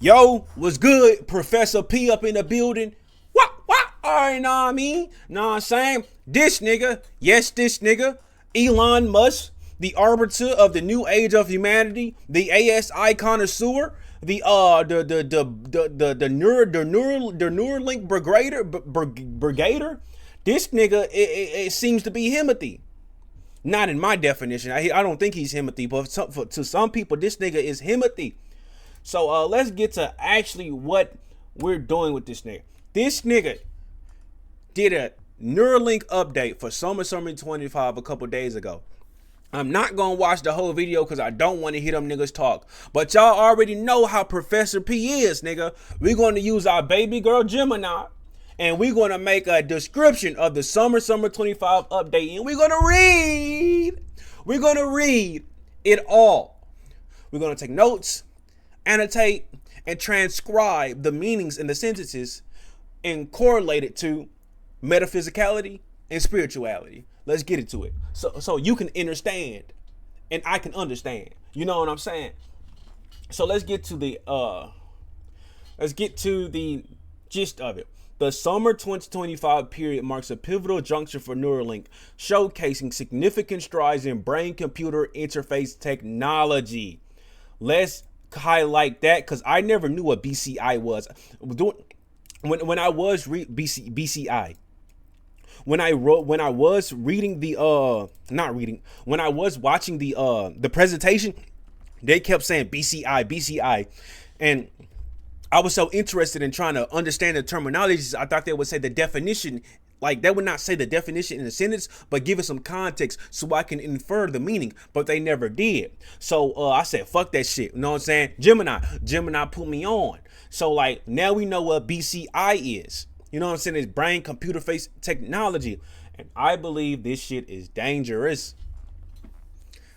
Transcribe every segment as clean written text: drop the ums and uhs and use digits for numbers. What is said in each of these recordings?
Yo, what's good? Professor P up in the building. What? Alright, know what I mean? Know what I'm saying? This nigga, yes, this nigga, Elon Musk, the arbiter of the new age of humanity, the ASI connoisseur, the Neuralink brigader. This nigga, it seems to be Himothy. Not in my definition. I don't think he's Himothy, but to some people, this nigga is Himothy. So let's get to actually what we're doing with this nigga. This nigga did a Neuralink update for Summer 25 a couple days ago. I'm not gonna watch the whole video because I don't want to hear them niggas talk. But y'all already know how Professor P is, nigga. We're gonna use our baby girl Gemini, and we're gonna make a description of the Summer 25 update, and we're gonna read it all. We're gonna take notes, annotate, and transcribe the meanings in the sentences and correlate it to metaphysicality and spirituality. Let's get into it. So you can understand and I can understand. You know what I'm saying? So let's get to the gist of it. The summer 2025 period marks a pivotal juncture for Neuralink, showcasing significant strides in brain-computer interface technology. Let's highlight that because I never knew what BCI was. When I was BCI. When I was reading when I was watching the presentation, they kept saying BCI, and I was so interested in trying to understand the terminologies. I thought they would say the definition. Like, they would not say the definition in a sentence, but give it some context so I can infer the meaning, but they never did. So I said, fuck that shit. You know what I'm saying? Gemini put me on. So like, now we know what BCI is. You know what I'm saying? It's brain computer face technology. And I believe this shit is dangerous.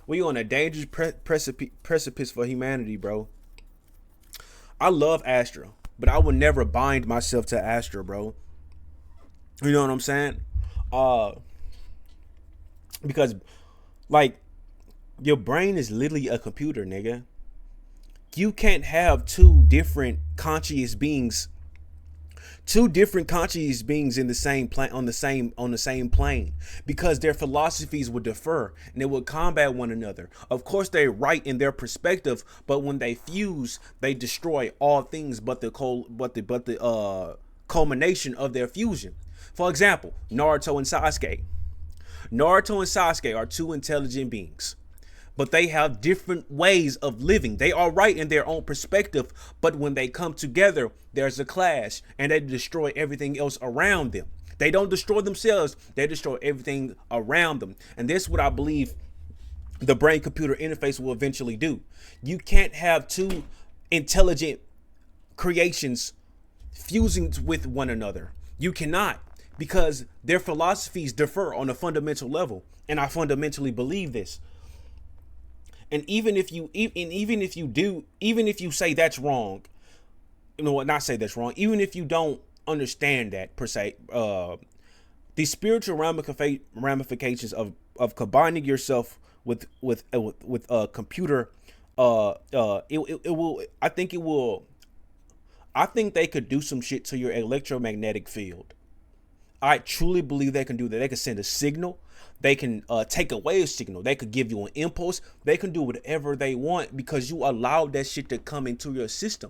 We on a dangerous precipice for humanity, bro. I love Astra, but I would never bind myself to Astra, bro. You know what I'm saying? Because like, your brain is literally a computer, nigga. You can't have two different conscious beings in the same plane, on the same plane, because their philosophies would differ and they would combat one another. Of course, they're right in their perspective, but when they fuse, they destroy all things but the culmination of their fusion. For example, Naruto and Sasuke. Naruto and Sasuke are two intelligent beings, but they have different ways of living. They are right in their own perspective, but when they come together, there's a clash and they destroy everything else around them. They don't destroy themselves, they destroy everything around them. And this is what I believe the brain-computer interface will eventually do. You can't have two intelligent creations fusing with one another. You cannot, because their philosophies differ on a fundamental level. And I fundamentally believe this. And even if you say that's wrong, you know what, not say that's wrong, even if you don't understand that per se, the spiritual ramifications of combining yourself with a computer, I think they could do some shit to your electromagnetic field. I truly believe they can do that. They can send a signal. They can take away a signal. They could give you an impulse. They can do whatever they want because you allow that shit to come into your system.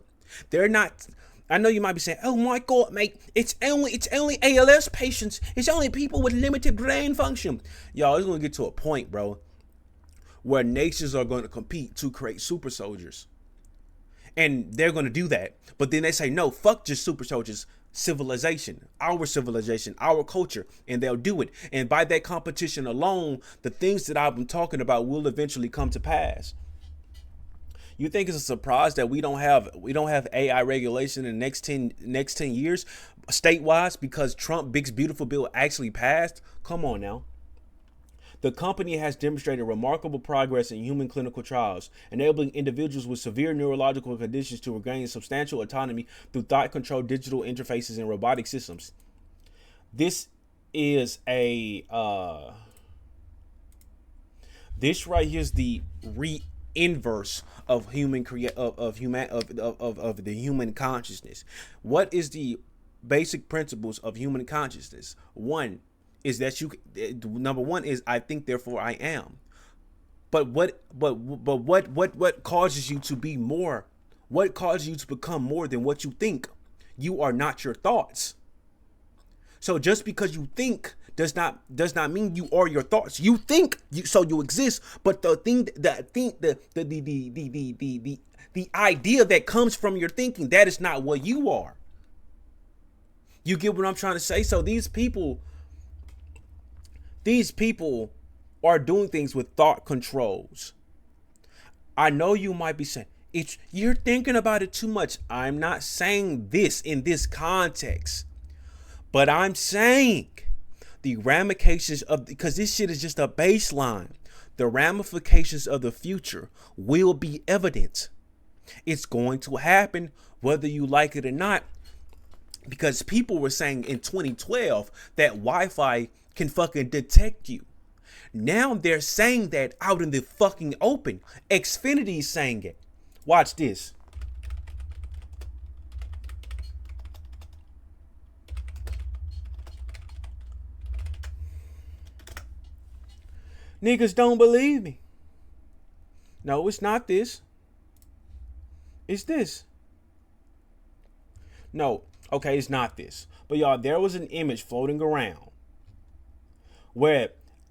They're not. I know you might be saying, "Oh my God, mate, it's only ALS patients. It's only people with limited brain function." Y'all, it's gonna get to a point, bro, where nations are going to compete to create super soldiers, and they're going to do that. But then they say, "No, fuck just super soldiers." Civilization, our culture, and they'll do it. And by that competition alone, the things that I've been talking about will eventually come to pass. You think it's a surprise that we don't have AI regulation in the next 10 years statewide because Trump Big Beautiful Bill actually passed? Come on now. The company has demonstrated remarkable progress in human clinical trials, enabling individuals with severe neurological conditions to regain substantial autonomy through thought-controlled digital interfaces and robotic systems. This is this right here is the inverse of of the human consciousness. What is the basic principles of human consciousness? One is that number one is I think, therefore I am. But what causes you to be more? What causes you to become more than what you think? You are not your thoughts. So just because you think does not mean you are your thoughts. You think, so you exist, but the idea that comes from your thinking, that is not what you are. You get what I'm trying to say? So these people are doing things with thought controls. I know you might be saying, you're thinking about it too much. I'm not saying this in this context. But I'm saying the ramifications of, because this shit is just a baseline, the ramifications of the future will be evident. It's going to happen whether you like it or not, because people were saying in 2012 that Wi-Fi can fucking detect you. Now they're saying that out in the fucking open. Xfinity's saying it. Watch this. Niggas don't believe me. No, it's not this. It's this. No, okay, it's not this. But y'all, there was an image floating around where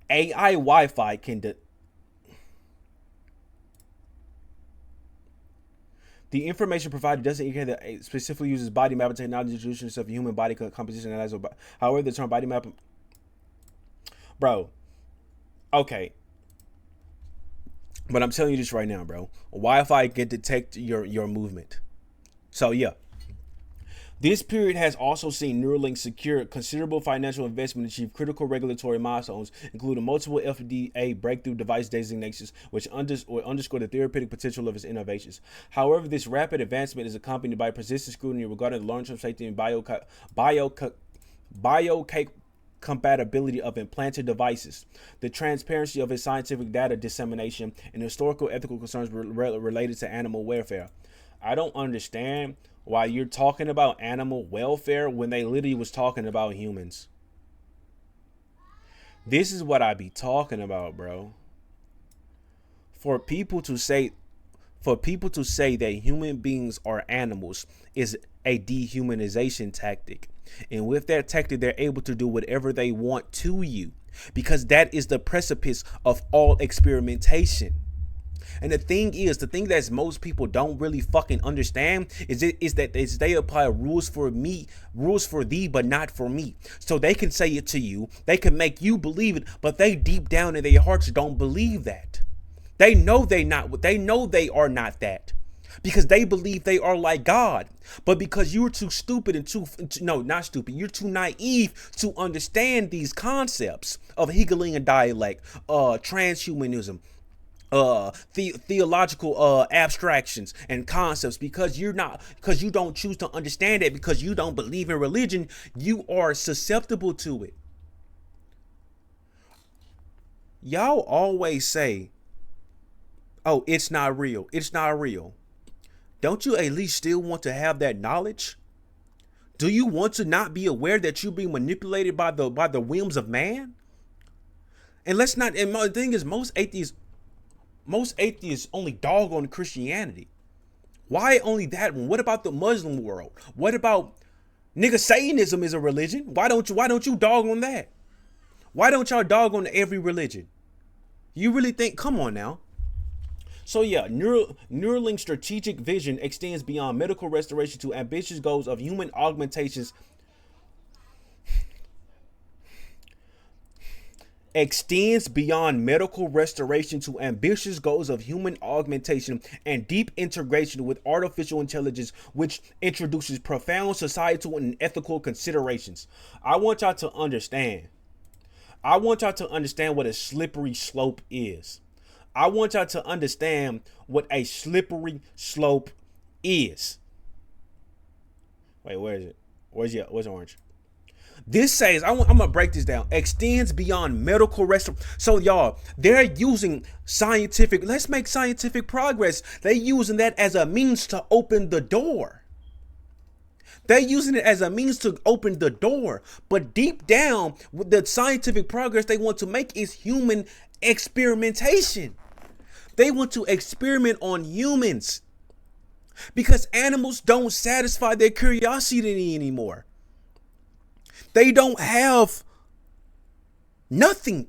AI Wi-Fi can the information provided doesn't indicate that it specifically uses body mapping technology to introduce itself human body composition and analysis. However, the term body mapping, bro. Okay, but I'm telling you this right now, bro. Wi-Fi can detect your movement. So yeah, this period has also seen Neuralink secure considerable financial investment and achieve critical regulatory milestones, including multiple FDA breakthrough device designations, which underscore the therapeutic potential of its innovations. However, this rapid advancement is accompanied by persistent scrutiny regarding the long-term safety and compatibility of implanted devices, the transparency of its scientific data dissemination, and historical ethical concerns related to animal welfare. I don't understand why you're talking about animal welfare when they literally was talking about humans. This is what I be talking about, bro. For people to say that human beings are animals is a dehumanization tactic. And with that tactic, they're able to do whatever they want to you, because that is the precipice of all experimentation. And the thing that most people don't really fucking understand is that they apply rules for thee, but not for me. So they can say it to you, they can make you believe it, but they deep down in their hearts don't believe that. They know they are not that, because they believe they are like God. But because you're too stupid you're too naive to understand these concepts of Hegelian dialect, transhumanism, theological abstractions and concepts, because you don't choose to understand it, because you don't believe in religion, you are susceptible to it. Y'all always say, oh, it's not real. It's not real. Don't you at least still want to have that knowledge? Do you want to not be aware that you're being manipulated by the whims of man? And let's not. And the thing is, most atheists only dog on Christianity. Why only that one? What about the Muslim world? What about nigga Satanism is a religion? Why don't you dog on that? Why don't y'all dog on every religion? You really think? Come on now. So yeah, Neuralink's strategic vision extends beyond medical restoration to ambitious goals of human augmentations. Extends beyond medical restoration to ambitious goals of human augmentation and deep integration with artificial intelligence, which introduces profound societal and ethical considerations. I want y'all to understand what a slippery slope is. I want y'all to understand what a slippery slope is. Wait, where is it? Where's orange? This says, I'm gonna break this down. Extends beyond medical restoration. So y'all, they're using scientific. Let's make scientific progress. They're using that as a means to open the door. They're using it as a means to open the door. But deep down, with the scientific progress they want to make is human experimentation. They want to experiment on humans because animals don't satisfy their curiosity anymore. They don't have nothing.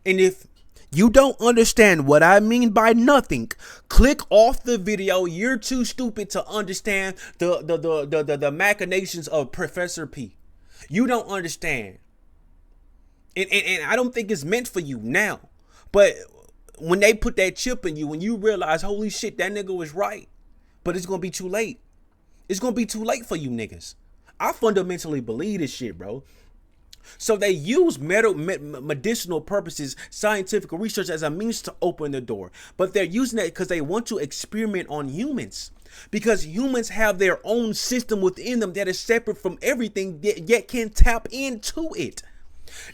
And if you don't understand what I mean by nothing, click off the video. You're too stupid to understand the machinations of Professor P. You don't understand. And I don't think it's meant for you now. But when they put that chip in you, when you realize, holy shit, that nigga was right. But it's going to be too late. It's going to be too late for you niggas. I fundamentally believe this shit, bro. So they use medicinal purposes, scientific research as a means to open the door. But they're using that because they want to experiment on humans. Because humans have their own system within them that is separate from everything, yet can tap into it.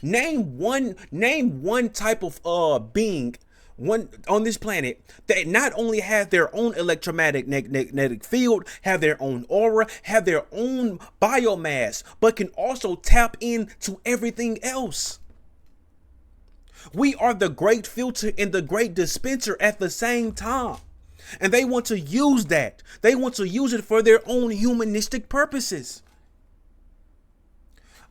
Name one type of being one on this planet that not only have their own electromagnetic field, have their own aura, have their own biomass, but can also tap into everything else. We are the great filter and the great dispenser at the same time. And they want to use that. They want to use it for their own humanistic purposes.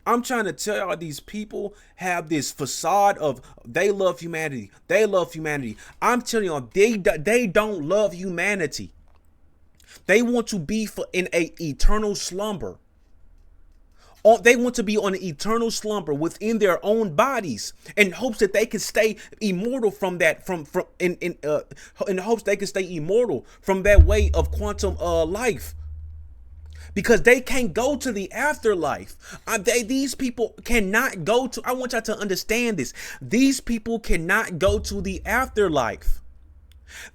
I'm trying to tell y'all, these people have this facade of they love humanity. They love humanity. I'm telling y'all, they don't love humanity. They want to be in a eternal slumber. They want to be on an eternal slumber within their own bodies in hopes that they can stay immortal from that, in hopes they can stay immortal from that way of quantum life. Because they can't go to the afterlife. These people cannot go to, I want y'all to understand this. These people cannot go to the afterlife.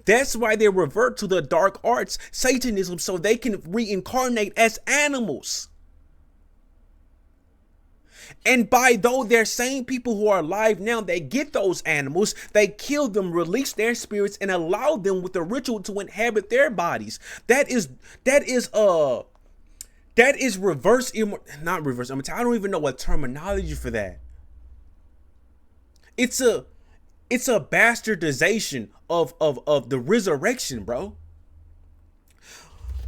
That's why they revert to the dark arts, Satanism, so they can reincarnate as animals. And by though they're same people who are alive now, they get those animals, they kill them, release their spirits, and allow them with the ritual to inhabit their bodies. That is reverse, not reverse. I don't even know what terminology for that. It's a bastardization of the resurrection, bro.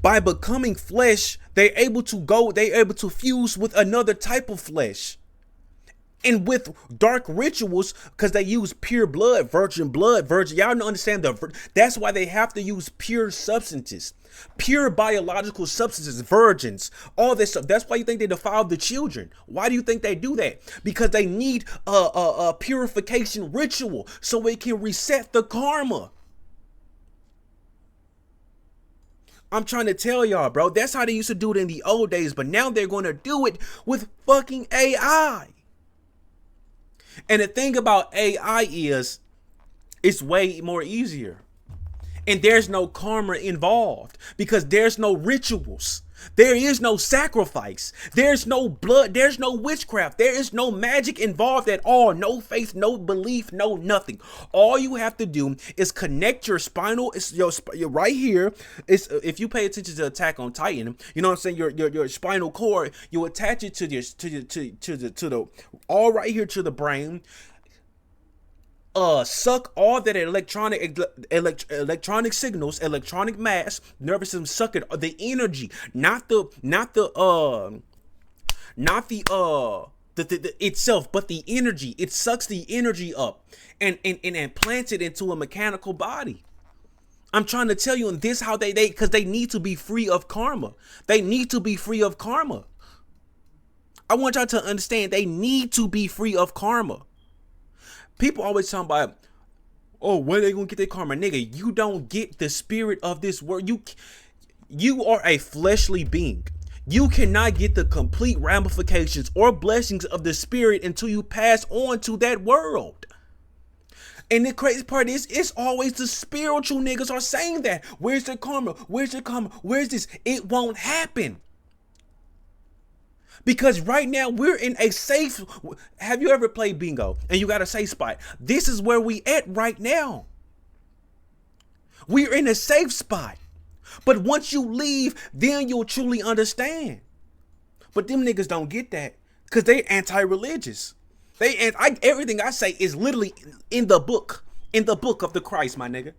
By becoming flesh, they're able to fuse with another type of flesh. And with dark rituals, because they use pure blood, virgin. Y'all don't understand that's why they have to use pure substances, pure biological substances, virgins, all this stuff. That's why you think they defile the children. Why do you think they do that? Because they need a purification ritual so it can reset the karma. I'm trying to tell y'all, bro. That's how they used to do it in the old days, but now they're going to do it with fucking AI. And the thing about AI is it's way more easier. And there's no karma involved because there's no rituals. There is no sacrifice. There's no blood. There's no witchcraft. There is no magic involved at all. No faith, no belief, no nothing. All you have to do is connect your spinal. It's your right here. It's if you pay attention to Attack on Titan, you know what I'm saying. Your spinal cord. You attach it to the all right here to the brain. Suck all that electronic signals, electronic mass, nervous system, suck it, the energy, not the itself, but the energy. It sucks the energy up and implants it into a mechanical body. I'm trying to tell you, and this how they because they need to be free of karma. They need to be free of karma. I want y'all to understand they need to be free of karma. People always talking about, oh, where they gonna get their karma? Nigga, you don't get the spirit of this world. You are a fleshly being. You cannot get the complete ramifications or blessings of the spirit until you pass on to that world. And the crazy part is, it's always the spiritual niggas are saying that. Where's the karma? Where's the karma? Where's this? It won't happen. Because right now we're in a safe. Have you ever played bingo and you got a safe spot? This is where we at right now. We're in a safe spot. But once you leave, then you'll truly understand. But them niggas don't get that because they anti-religious. Everything I say is literally in the book of the Christ, my nigga.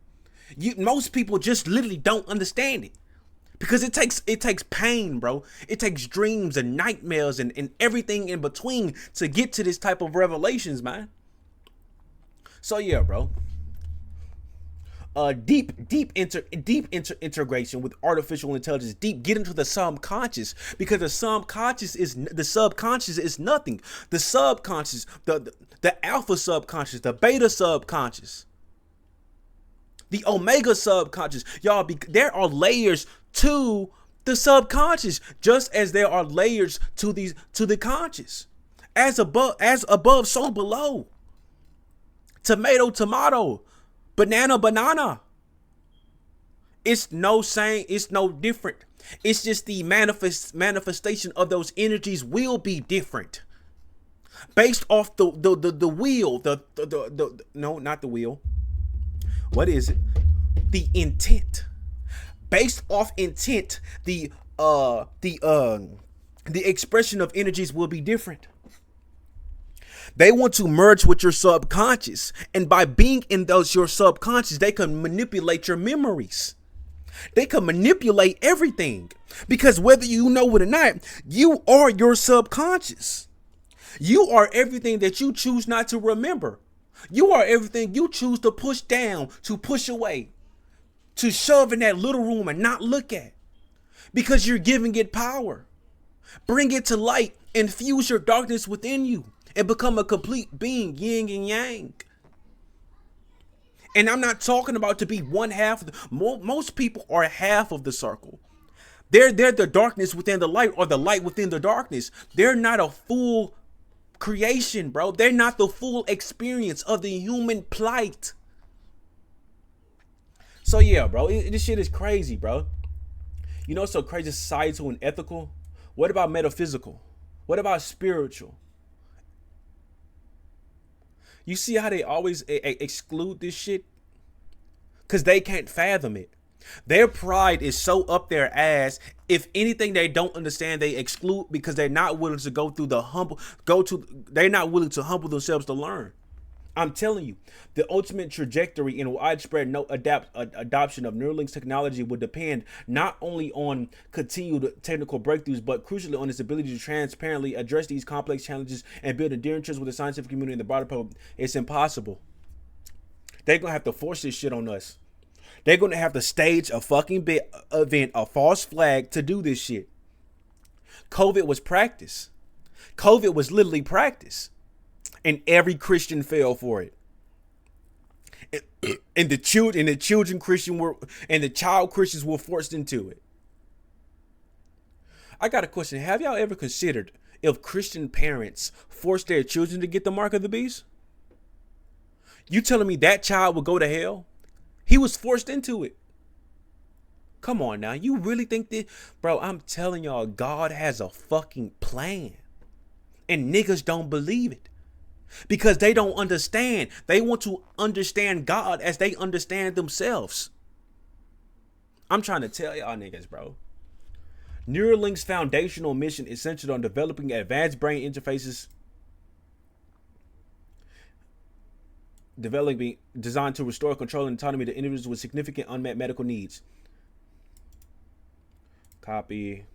Most people just literally don't understand it. Because it takes pain, bro. It takes dreams and nightmares and everything in between to get to this type of revelations, man. So yeah, bro. Deep integration with artificial intelligence. Get into the subconscious, because the subconscious is nothing. The subconscious, the alpha subconscious, the beta subconscious, the omega subconscious, y'all. There are layers to the subconscious, just as there are layers to the conscious. As above, so below. Tomato. Banana. It's no different. It's just the manifestation of those energies will be different. Based off the wheel, no, not the wheel. What is it? The intent. Based off intent, the expression of energies will be different. They want to merge with your subconscious, and by being in your subconscious, they can manipulate your memories. They can manipulate everything, because whether you know it or not, you are your subconscious. You are everything that you choose not to remember. You are everything you choose to push down, to push away, to shove in that little room and not look at, because you're giving it power. Bring it to light, infuse your darkness within you, and become a complete being, yin and yang. And I'm not talking about to be one half. Most people are half of the circle. They're the darkness within the light, or the light within the darkness. They're not a full creation, bro. They're not the full experience of the human plight. So yeah, bro, this shit is crazy, bro. You know what's so crazy? Societal and ethical. What about metaphysical? What about spiritual? You see how they always exclude this shit? Because they can't fathom it. Their pride is so up their ass. If anything they don't understand, they exclude, because they're not willing to go through they're not willing to humble themselves to learn. I'm telling you, the ultimate trajectory in widespread adoption of Neuralink's technology would depend not only on continued technical breakthroughs, but crucially on its ability to transparently address these complex challenges and build enduring trust with the scientific community and the broader public. It's impossible. They're going to have to force this shit on us. They're going to have to stage a fucking event, a false flag, to do this shit. COVID was practice. COVID was literally practice. And every Christian fell for it. And the child Christians were forced into it. I got a question. Have y'all ever considered if Christian parents forced their children to get the mark of the beast? You telling me that child would go to hell? He was forced into it. Come on now. You really think that? Bro, I'm telling y'all, God has a fucking plan. And niggas don't believe it. Because they don't understand. They want to understand God as they understand themselves. I'm trying to tell y'all niggas, bro. Neuralink's foundational mission is centered on developing advanced brain interfaces designed to restore control and autonomy to individuals with significant unmet medical needs. Copy.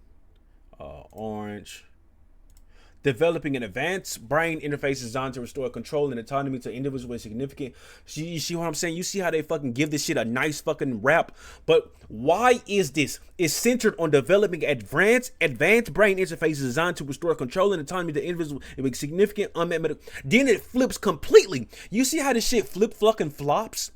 Orange. Developing an advanced brain interface designed to restore control and autonomy to individuals with significant. You see what I'm saying? You see how they fucking give this shit a nice fucking rap. But why is this? It's centered on developing advanced brain interfaces designed to restore control and autonomy to individuals with significant unmet medical. Then it flips completely. You see how this shit fucking flops?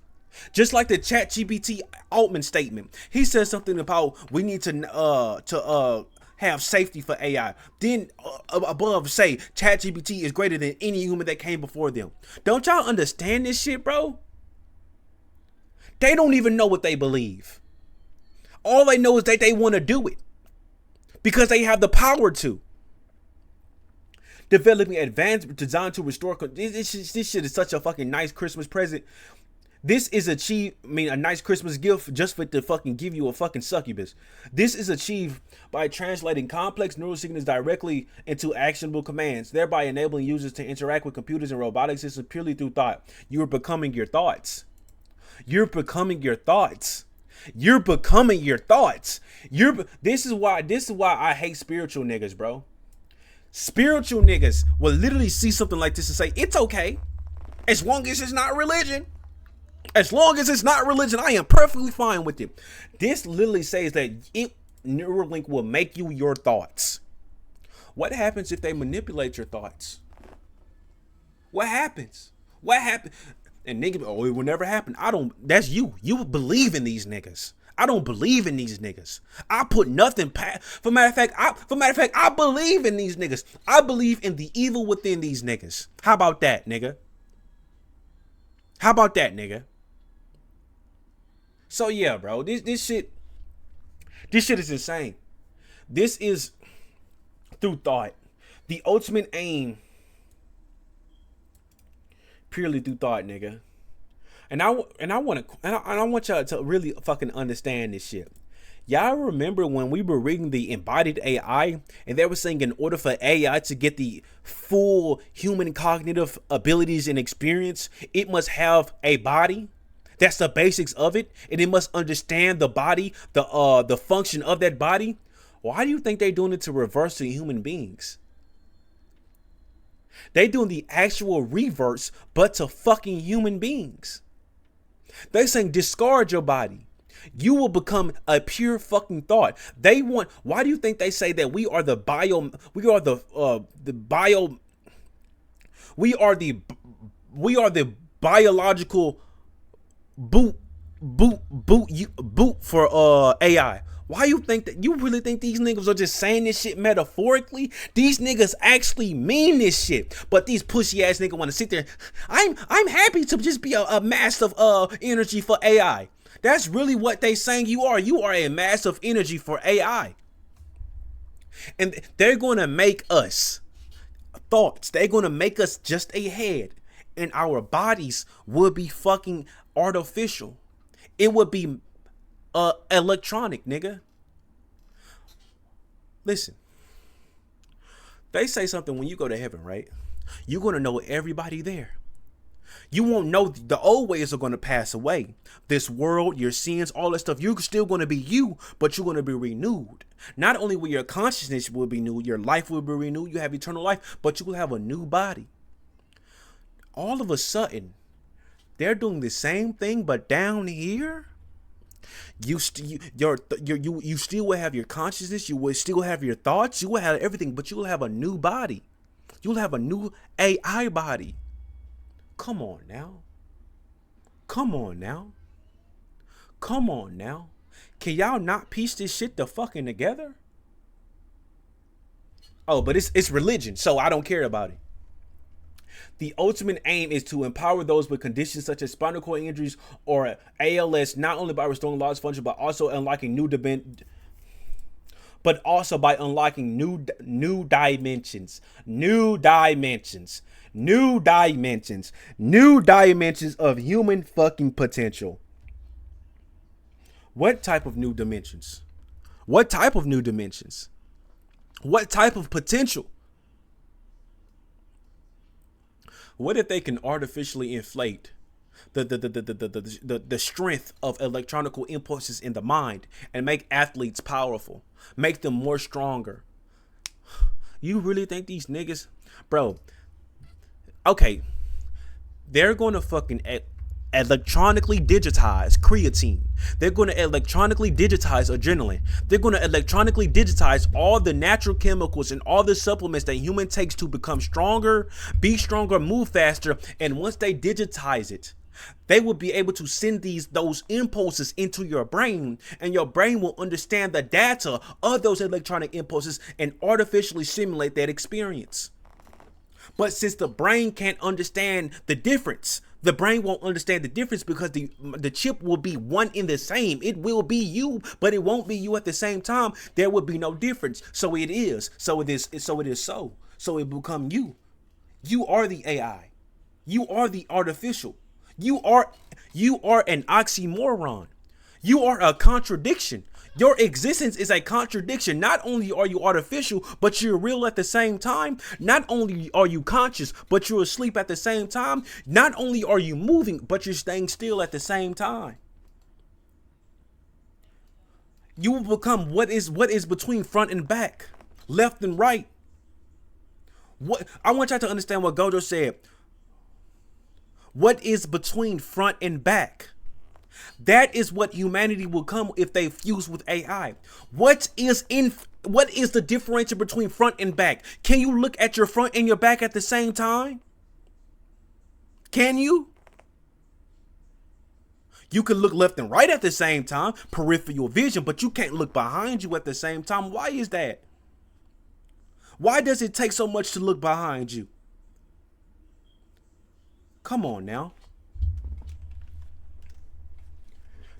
Just like the ChatGPT Altman statement. He says something about we need to have safety for AI. Then above say ChatGPT is greater than any human that came before them. Don't y'all understand this shit, bro? They don't even know what they believe. All they know is that they want to do it because they have the power to. developing advanced designed to restore. This shit is such a fucking nice Christmas present. This is achieved, a nice Christmas gift just for it to fucking give you a fucking succubus. This is achieved by translating complex neural signals directly into actionable commands, thereby enabling users to interact with computers and robotic systems purely through thought. You are becoming your thoughts. You're becoming your thoughts. You're becoming your thoughts. This is why I hate spiritual niggas, bro. Spiritual niggas will literally see something like this and say, it's okay. As long as it's not religion. As long as it's not religion, I am perfectly fine with it. This literally says that Neuralink will make you your thoughts. What happens if they manipulate your thoughts? What happens? What happens? And nigga, oh, it will never happen. That's you. You believe in these niggas. I don't believe in these niggas. I put nothing past. For matter of fact, I believe in these niggas. I believe in the evil within these niggas. How about that, nigga? How about that, nigga? So yeah, bro, this shit is insane. This is through thought. The ultimate aim, purely through thought, nigga. And I want y'all to really fucking understand this shit. Y'all remember when we were reading the embodied AI and they were saying in order for AI to get the full human cognitive abilities and experience, it must have a body? That's the basics of it, and it must understand the body, the function of that body. Why do you think they're doing it to reverse to human beings? They doing the actual reverse, but to fucking human beings. They saying discard your body. You will become a pure fucking thought. Why do you think they say that we are the biological boot for AI? Why you think that? You really think these niggas are just saying this shit metaphorically? These niggas actually mean this shit. But these pussy ass niggas want to sit there. I'm happy to just be a mass of energy for AI. That's really what they saying you are. You are a mass of energy for AI. And they're going to make us thoughts. They're going to make us just a head. And our bodies will be fucking artificial. It would be electronic, nigga. Listen. They say something when you go to heaven, right? You're going to know everybody there. You won't know, the old ways are going to pass away. This world, your sins, all that stuff, you're still going to be you, but you're going to be renewed. Not only will your consciousness will be renewed, your life will be renewed, you have eternal life, but you will have a new body. All of a sudden, they're doing the same thing, but down here, you still will have your consciousness, you will still have your thoughts, you will have everything, but you will have a new body. You will have a new AI body. Come on now. Come on now. Come on now. Can y'all not piece this shit the fucking together? Oh, but it's religion, so I don't care about it. The ultimate aim is to empower those with conditions such as spinal cord injuries or ALS, not only by restoring lost function, but also unlocking new dimensions, new dimensions of human fucking potential. What type of new dimensions? What type of new dimensions? What type of potential? What if they can artificially inflate the strength of electronical impulses in the mind and make athletes powerful, make them more stronger? You really think these niggas, bro? Okay, they're going to fucking electronically digitize creatine. They're going to electronically digitize adrenaline. They're going to electronically digitize all the natural chemicals and all the supplements that human takes to become stronger, be stronger, move faster. And once they digitize it, they will be able to send those impulses into your brain, and your brain will understand the data of those electronic impulses and artificially simulate that experience. But since the brain can't understand the difference, the brain won't understand the difference because the chip will be one in the same. It will be you, but it won't be you at the same time. There will be no difference. So it is. So it is. So it is so. So it become you. You are the AI. You are the artificial. You are an oxymoron. You are a contradiction. Your existence is a contradiction. Not only are you artificial, but you're real at the same time. Not only are you conscious, but you're asleep at the same time. Not only are you moving, but you're staying still at the same time. You will become what is between front and back, left and right. What I want y'all to understand what Gojo said. What is between front and back? That is what humanity will come if they fuse with AI. What is the differential between front and back? Can you look at your front and your back at the same time? Can you? You can look left and right at the same time, peripheral vision, but you can't look behind you at the same time. Why is that? Why does it take so much to look behind you? Come on now.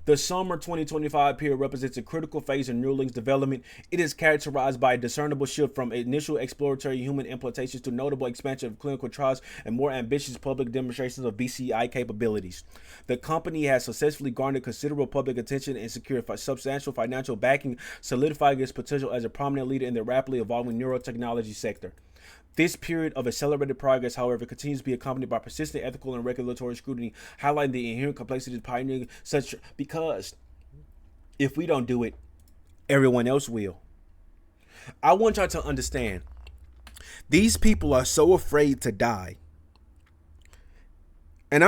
The summer 2025 period represents a critical phase in Neuralink's development. It is characterized by a discernible shift from initial exploratory human implementations to notable expansion of clinical trials and more ambitious public demonstrations of BCI capabilities. The company has successfully garnered considerable public attention and secured substantial financial backing, solidifying its potential as a prominent leader in the rapidly evolving neurotechnology sector. This period of accelerated progress, however, continues to be accompanied by persistent ethical and regulatory scrutiny, highlighting the inherent complexity of pioneering such, because if we don't do it, everyone else will. I want y'all to understand, these people are so afraid to die. And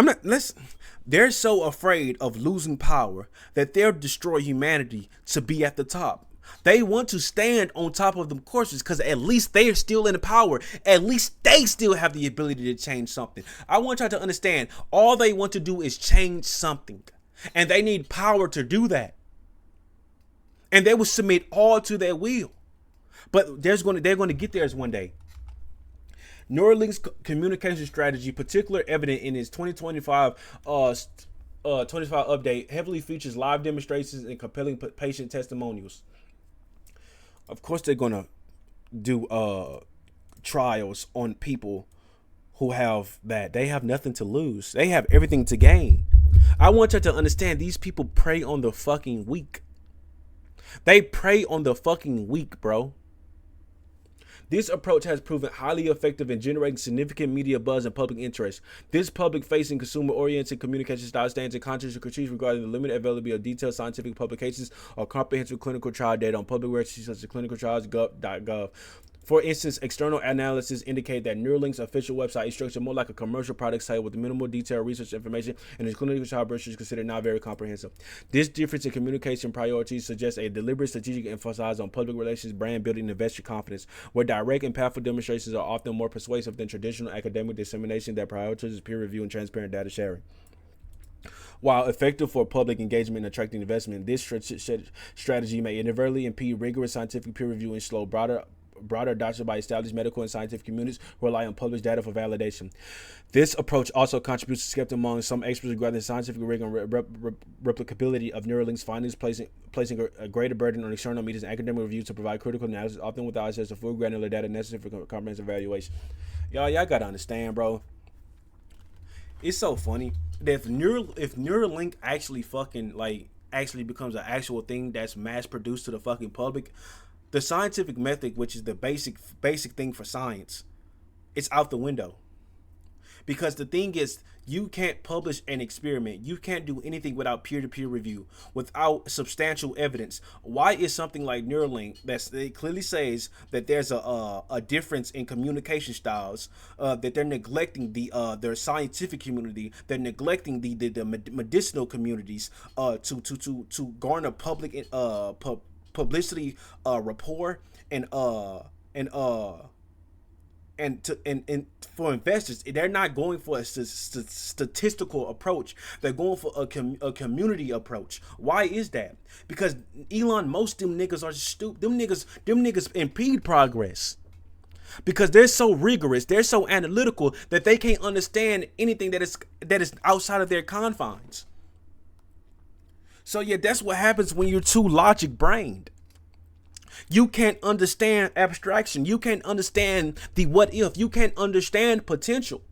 they're so afraid of losing power that they'll destroy humanity to be at the top. They want to stand on top of them courses because at least they are still in power. At least they still have the ability to change something. I want y'all to understand, all they want to do is change something. And they need power to do that. And they will submit all to their will. But they're going to get theirs one day. Neuralink's communication strategy, particularly evident in its 2025 update, heavily features live demonstrations and compelling patient testimonials. Of course, they're going to do trials on people who have that. They have nothing to lose. They have everything to gain. I want you to understand, these people prey on the fucking weak. They prey on the fucking weak, bro. This approach has proven highly effective in generating significant media buzz and public interest. This public-facing, consumer-oriented communication style stands in contrast to critiques regarding the limited availability of detailed scientific publications or comprehensive clinical trial data on public websites such as clinicaltrials.gov. For instance, external analysis indicate that Neuralink's official website is structured more like a commercial product site with minimal detailed research information, and its clinical trial brochure is considered not very comprehensive. This difference in communication priorities suggests a deliberate strategic emphasis on public relations, brand building, and investor confidence, where direct and powerful demonstrations are often more persuasive than traditional academic dissemination that prioritizes peer review and transparent data sharing. While effective for public engagement and attracting investment, this strategy may inadvertently impede rigorous scientific peer review and slow broader adoption by established medical and scientific communities who rely on published data for validation. This approach also contributes to skepticism among some experts regarding the scientific rigor and replicability of Neuralink's findings, placing a greater burden on external media and academic reviews to provide critical analysis, often without access to full granular data necessary for comprehensive evaluation. Y'all gotta understand, bro. It's so funny that if Neuralink actually actually becomes an actual thing that's mass produced to the fucking public, the scientific method, which is the basic thing for science, it's out the window. Because the thing is, you can't publish an experiment. You can't do anything without peer-to-peer review, without substantial evidence. Why is something like Neuralink, it clearly says that there's a difference in communication styles, that they're neglecting their scientific community, they're neglecting the medicinal communities to garner public publicity, rapport, and for investors, they're not going for a statistical approach. They're going for a community approach. Why is that? Because Elon, most of them niggas are stupid. Them niggas impede progress. Because they're so rigorous, they're so analytical that they can't understand anything that is outside of their confines. So yeah, that's what happens when you're too logic brained. You can't understand abstraction. You can't understand the what if. You can't understand potential.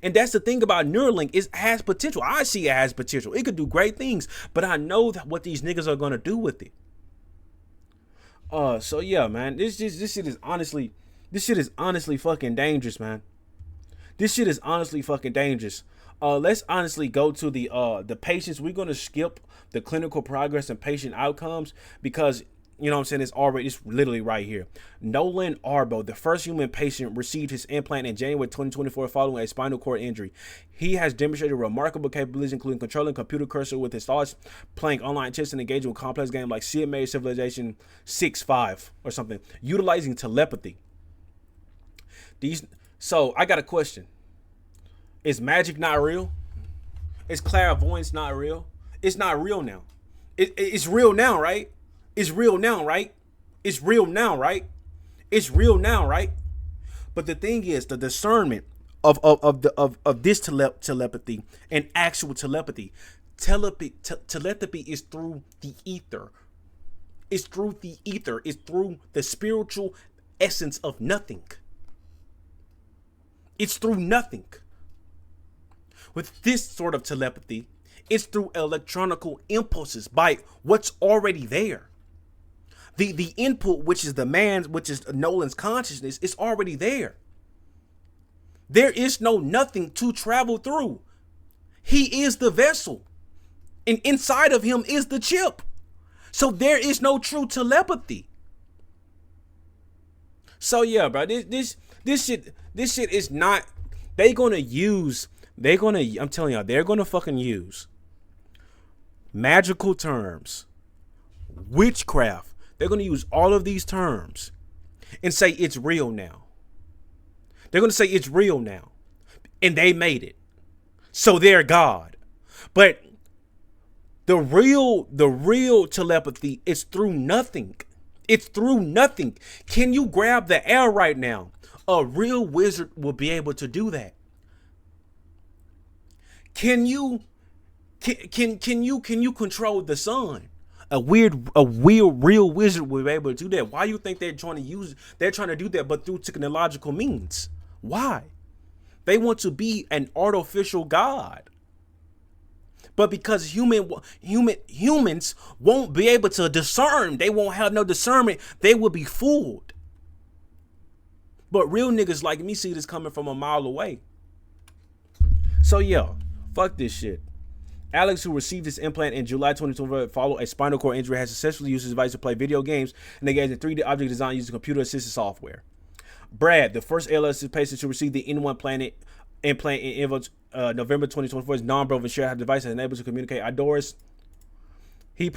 And that's the thing about Neuralink. It has potential. I see it has potential. It could do great things, but I know that what these niggas are gonna do with it. So yeah, man. This shit is honestly fucking dangerous, man. This shit is honestly fucking dangerous. Let's honestly go to the patients. We're gonna skip the clinical progress and patient outcomes because you know what I'm saying, it's literally right here. Nolan Arbo, the first human patient, received his implant in January 2024 following a spinal cord injury. He has demonstrated remarkable capabilities, including controlling computer cursor with his thoughts, playing online chess, and engaging with complex games like CMA Civilization 6-5 or something, utilizing telepathy. So I got a question. Is magic not real? Is clairvoyance not real? It's not real now. It's real now, right? It's real now, right? It's real now, right? It's real now, right? But the thing is, the discernment of this telepathy and actual telepathy. Telepathy is through the ether. It's through the ether. It's through the spiritual essence of nothing. It's through nothing. With this sort of telepathy, it's through electronical impulses by what's already there. The input, which is Nolan's consciousness, is already there. There is no nothing to travel through. He is the vessel. And inside of him is the chip. So there is no true telepathy. So yeah, bro, this shit is not. I'm telling y'all, they're gonna fucking use magical terms, witchcraft. They're gonna use all of these terms and say it's real now. They're gonna say it's real now, and they made it, so they're God. But the real telepathy is through nothing. It's through nothing. Can you grab the air right now? A real wizard will be able to do that. Can you control the sun? A real wizard will be able to do that. Why do you think they're trying to do that, but through technological means? Why? They want to be an artificial god. But because humans won't be able to discern, they won't have no discernment, they will be fooled. But real niggas like me see this coming from a mile away. So yeah, fuck this shit. Alex, who received his implant in July 2024 following a spinal cord injury, has successfully used his device to play video games and engage in 3D object design using computer-assisted software. Brad, the first ALS patient to receive the N1 implant in November 2024, is non-broken share how the device is able to communicate outdoors. He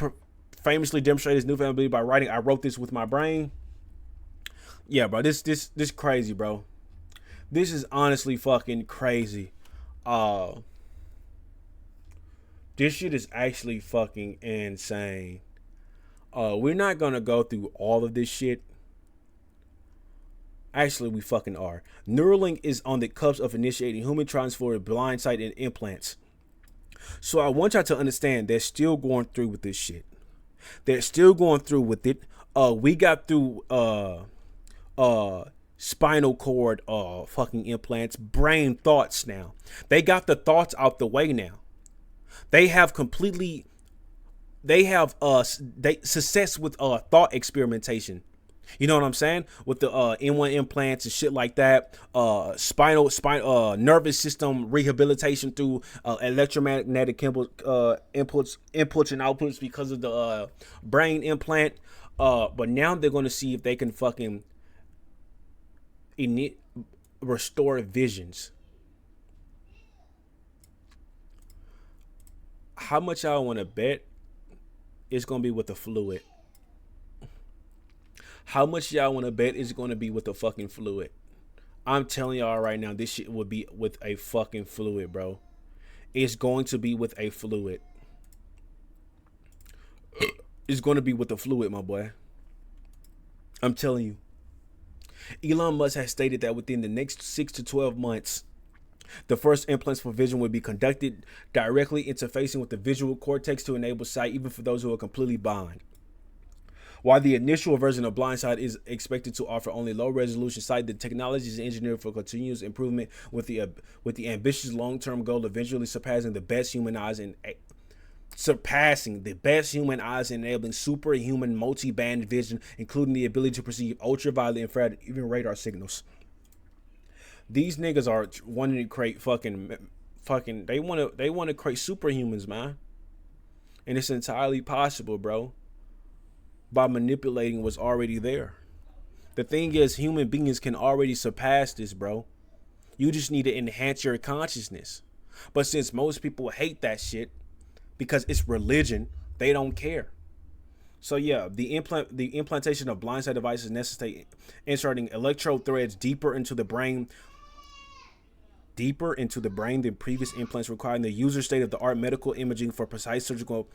famously demonstrated his newfound ability by writing, "I wrote this with my brain." Yeah, bro, this crazy, bro. This is honestly fucking crazy. This shit is actually fucking insane. We're not gonna go through all of this shit. Actually, we fucking are. Neuralink is on the cusp of initiating human trials for blind sight and implants. So I want y'all to understand they're still going through with this shit. They're still going through with it. We got through spinal cord fucking implants, brain thoughts now. They got the thoughts out the way now. They have success with thought experimentation. You know what I'm saying? With the N1 implants and shit like that. Spinal nervous system rehabilitation through electromagnetic inputs and outputs because of the brain implant. But now they're going to see if they can fucking restore visions. How much y'all want to bet it's going to be with the fluid? How much y'all want to bet it's going to be with the fucking fluid? I'm telling y'all right now, this shit will be with a fucking fluid, bro. It's going to be with a fluid. It's going to be with the fluid, my boy. I'm telling you. Elon Musk has stated that within the next 6 to 12 months, the first implants for vision will be conducted directly interfacing with the visual cortex to enable sight even for those who are completely blind. While the initial version of Blindside is expected to offer only low resolution sight, the technology is engineered for continuous improvement with the ambitious long-term goal of eventually surpassing the best human eyes and enabling superhuman multi-band vision, including the ability to perceive ultraviolet, infrared, even radar signals. These niggas are wanting to create fucking they want to create superhumans, man. And it's entirely possible, bro, by manipulating what's already there. The thing is, human beings can already surpass this, bro. You just need to enhance your consciousness. But since most people hate that shit because it's religion, they don't care. So yeah, the implantation of blindside devices necessitate inserting electrode threads deeper into the brain than previous implants, requiring the user state-of-the-art medical imaging for precise surgical.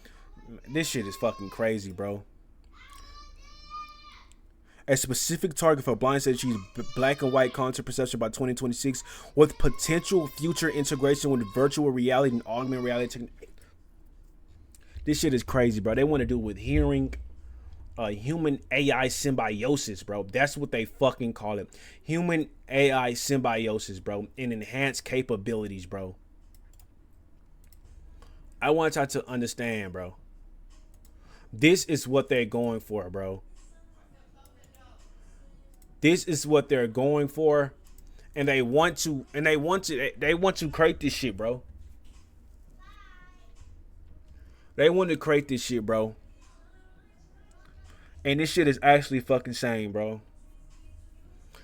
This shit is fucking crazy, bro. A specific target for blindside achieves black and white content perception by 2026, with potential future integration with virtual reality and augmented reality. This shit is crazy, bro. They want to do it with hearing, human AI symbiosis, bro. That's what they fucking call it. Human AI symbiosis, bro. And enhanced capabilities, bro. I want y'all to understand, bro. This is what they're going for, bro. This is what they're going for. And they want to create this shit, bro. They want to create this shit, bro. And this shit is actually fucking insane, bro.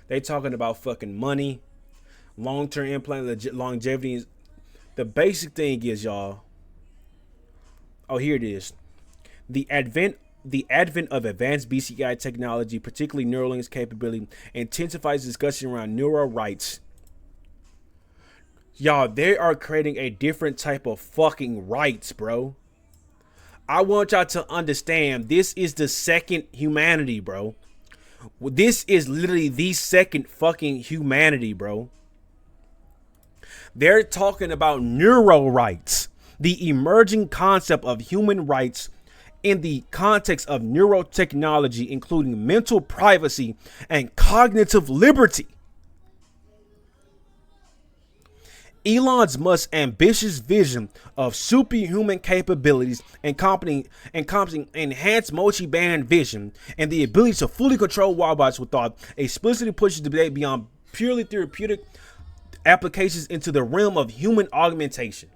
They talking about fucking money, long-term implant, longevity. The basic thing is, y'all. Oh, here it is. The advent of advanced BCI technology, particularly Neuralink's capability, intensifies discussion around neural rights. Y'all, they are creating a different type of fucking rights, bro. I want y'all to understand, this is the second humanity, bro. This is literally the second fucking humanity, bro. They're talking about neuro rights, the emerging concept of human rights in the context of neurotechnology, including mental privacy and cognitive liberty. Elon's Musk's ambitious vision of superhuman capabilities encompassing enhanced multi-band vision and the ability to fully control robots with thought explicitly pushes the debate beyond purely therapeutic applications into the realm of human augmentation.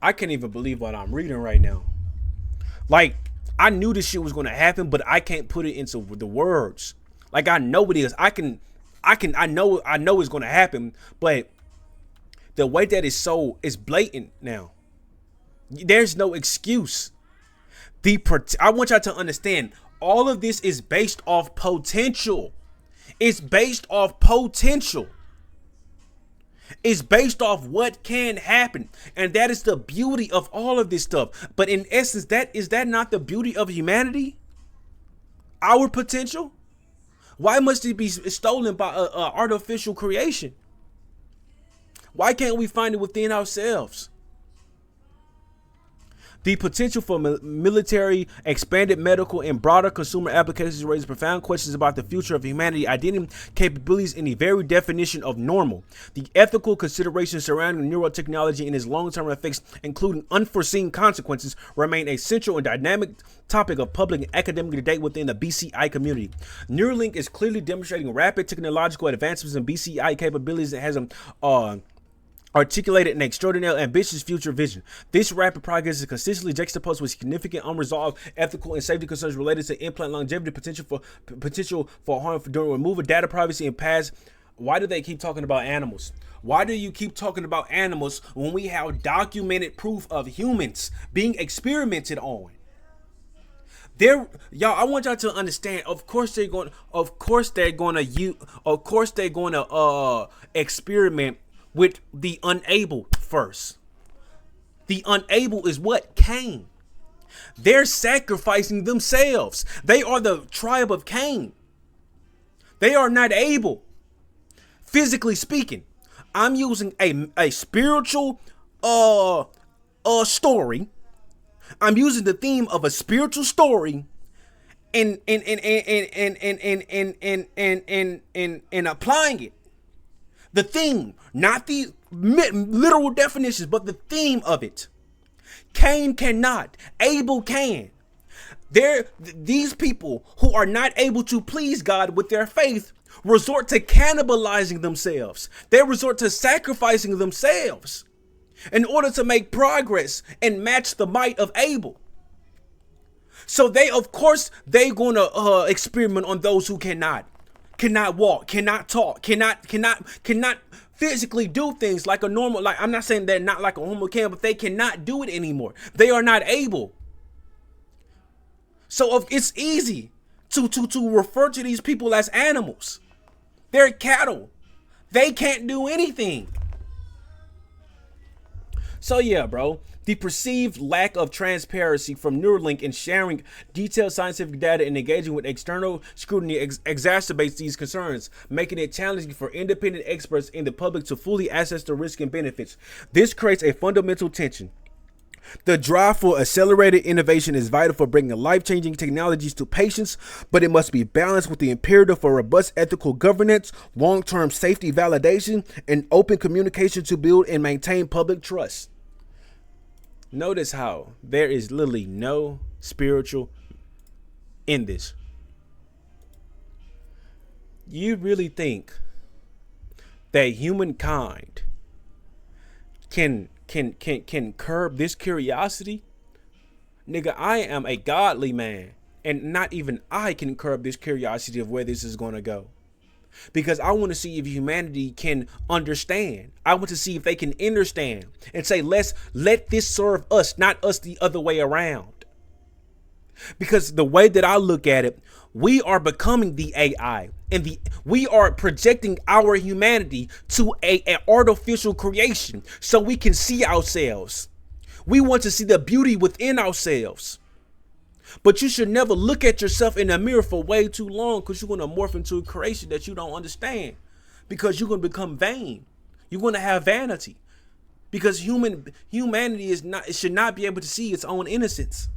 I can't even believe what I'm reading right now. Like, I knew this shit was going to happen, but I can't put it into the words. Like, I know it is. I know it's going to happen, but the way that it's blatant now. There's no excuse. I want y'all to understand, all of this is based off potential. It's based off potential. It's based off what can happen. And that is the beauty of all of this stuff. But in essence, is that not the beauty of humanity? Our potential? Why must it be stolen by artificial creation? Why can't we find it within ourselves? The potential for military, expanded medical, and broader consumer applications raises profound questions about the future of humanity, identity, capabilities, and the very definition of normal. The ethical considerations surrounding neurotechnology and its long-term effects, including unforeseen consequences, remain a central and dynamic topic of public and academic debate within the BCI community. Neuralink is clearly demonstrating rapid technological advancements in BCI capabilities and has articulated an extraordinarily ambitious future vision. This rapid progress is consistently juxtaposed with significant unresolved ethical and safety concerns related to implant longevity, potential for harm during removal, data privacy, and past. Why do they keep talking about animals? Why do you keep talking about animals when we have documented proof of humans being experimented on? Y'all, I want y'all to understand. Of course they're going to experiment with the unable first. The unable is what? Cain. They're sacrificing themselves. They are the tribe of Cain. They are not able. physically speaking. I'm using a spiritual story. I'm using the theme of a spiritual story and applying it. The theme, not the literal definitions, but the theme of it. Cain cannot, Abel can. These people who are not able to please God with their faith resort to cannibalizing themselves. They resort to sacrificing themselves in order to make progress and match the might of Abel. So they gonna experiment on those who cannot walk, cannot talk, cannot physically do things like a normal. Like, I'm not saying they're not like a homo can, but they cannot do it anymore. They are not able. So it's easy to refer to these people as animals. They're cattle. They can't do anything. So yeah, bro, the perceived lack of transparency from Neuralink in sharing detailed scientific data and engaging with external scrutiny exacerbates these concerns, making it challenging for independent experts in the public to fully assess the risks and benefits. This creates a fundamental tension. The drive for accelerated innovation is vital for bringing life-changing technologies to patients, but it must be balanced with the imperative for robust ethical governance, long-term safety validation, and open communication to build and maintain public trust. Notice how there is literally no spiritual in this. You really think that humankind can curb this curiosity? Nigga, I am a godly man, and not even I can curb this curiosity of where this is going to go. Because I want to see if humanity can understand. I want to see if they can understand and say, let this serve us, not us the other way around. Because the way that I look at it, we are becoming the AI, and we are projecting our humanity to an artificial creation so we can see ourselves. We want to see the beauty within ourselves. But you should never look at yourself in the mirror for way too long, because you're going to morph into a creation that you don't understand, because you're going to become vain. You're going to have vanity, because humanity should not be able to see its own innocence.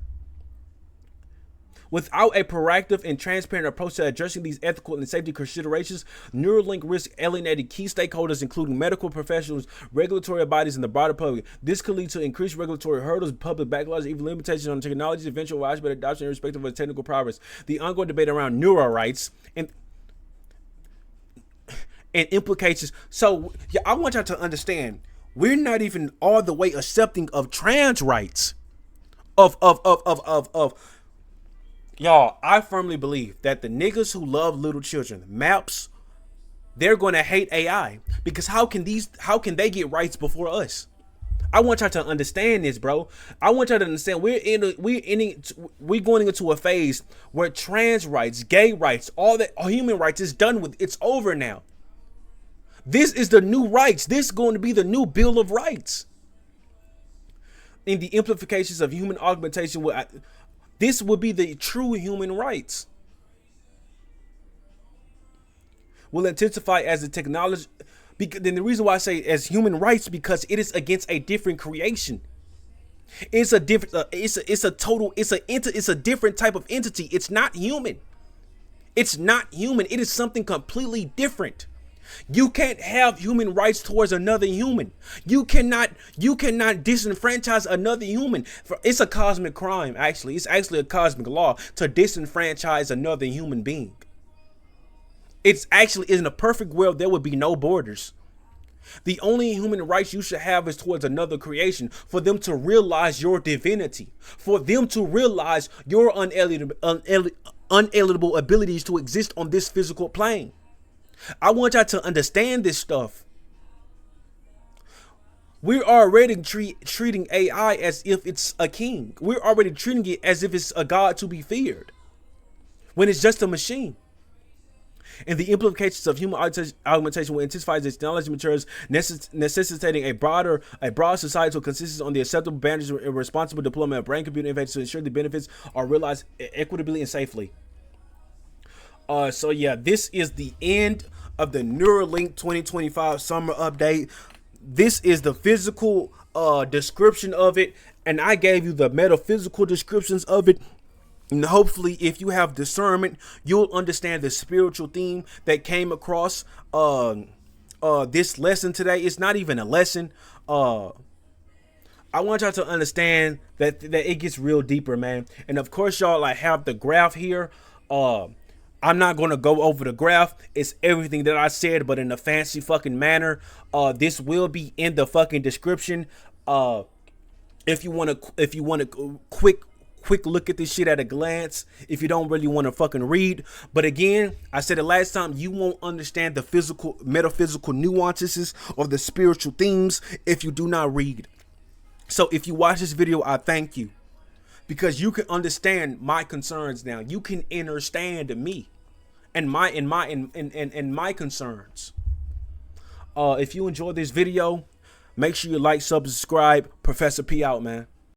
Without a proactive and transparent approach to addressing these ethical and safety considerations, Neuralink risks alienating key stakeholders, including medical professionals, regulatory bodies, and the broader public. This could lead to increased regulatory hurdles, public backlash, even limitations on technology's eventual widespread adoption irrespective of technical progress. The ongoing debate around neural rights and implications. So yeah, I want y'all to understand, we're not even all the way accepting of trans rights. Y'all, I firmly believe that the niggas who love little children, MAPS, they're going to hate AI, because how can they get rights before us? I want y'all to understand this, bro. I want y'all to understand we're going into a phase where trans rights, gay rights, all human rights is done with. It's over now. This is the new rights. This is going to be the new Bill of Rights. In the implications of human augmentation, this would be the true human rights. Will intensify as the technology. Then the reason why I say as human rights, because it is against a different creation. It's a different. It's a different type of entity. It's not human. It's not human. It is something completely different. You can't have human rights towards another human. You cannot disenfranchise another human. It's a cosmic crime, actually. It's actually a cosmic law to disenfranchise another human being. It's actually, in a perfect world, there would be no borders. The only human rights you should have is towards another creation, for them to realize your divinity, for them to realize your unalienable abilities to exist on this physical plane. I want y'all to understand this stuff. We're already treating AI as if it's a king. We're already treating it as if it's a god to be feared, when it's just a machine. And the implications of human augmentation will intensify as technology matures, necessitating a broad societal consensus on the acceptable boundaries and responsible deployment of brain-computer interfaces to ensure the benefits are realized equitably and safely. So yeah, this is the end of the Neuralink 2025 summer update. This is the physical description of it, and I gave you the metaphysical descriptions of it. And hopefully, if you have discernment, you'll understand the spiritual theme that came across this lesson today. It's not even a lesson. I want y'all to understand that it gets real deeper, man. And of course, y'all like have the graph here. I'm not gonna go over the graph. It's everything that I said, but in a fancy fucking manner. This will be in the fucking description. If you want to quick look at this shit at a glance, if you don't really want to fucking read. But again, I said it last time, you won't understand the metaphysical nuances or the spiritual themes if you do not read. So if you watch this video, I thank you, because you can understand my concerns now. You can understand me and my concerns. If you enjoyed this video, make sure you like, subscribe. Professor P out, man.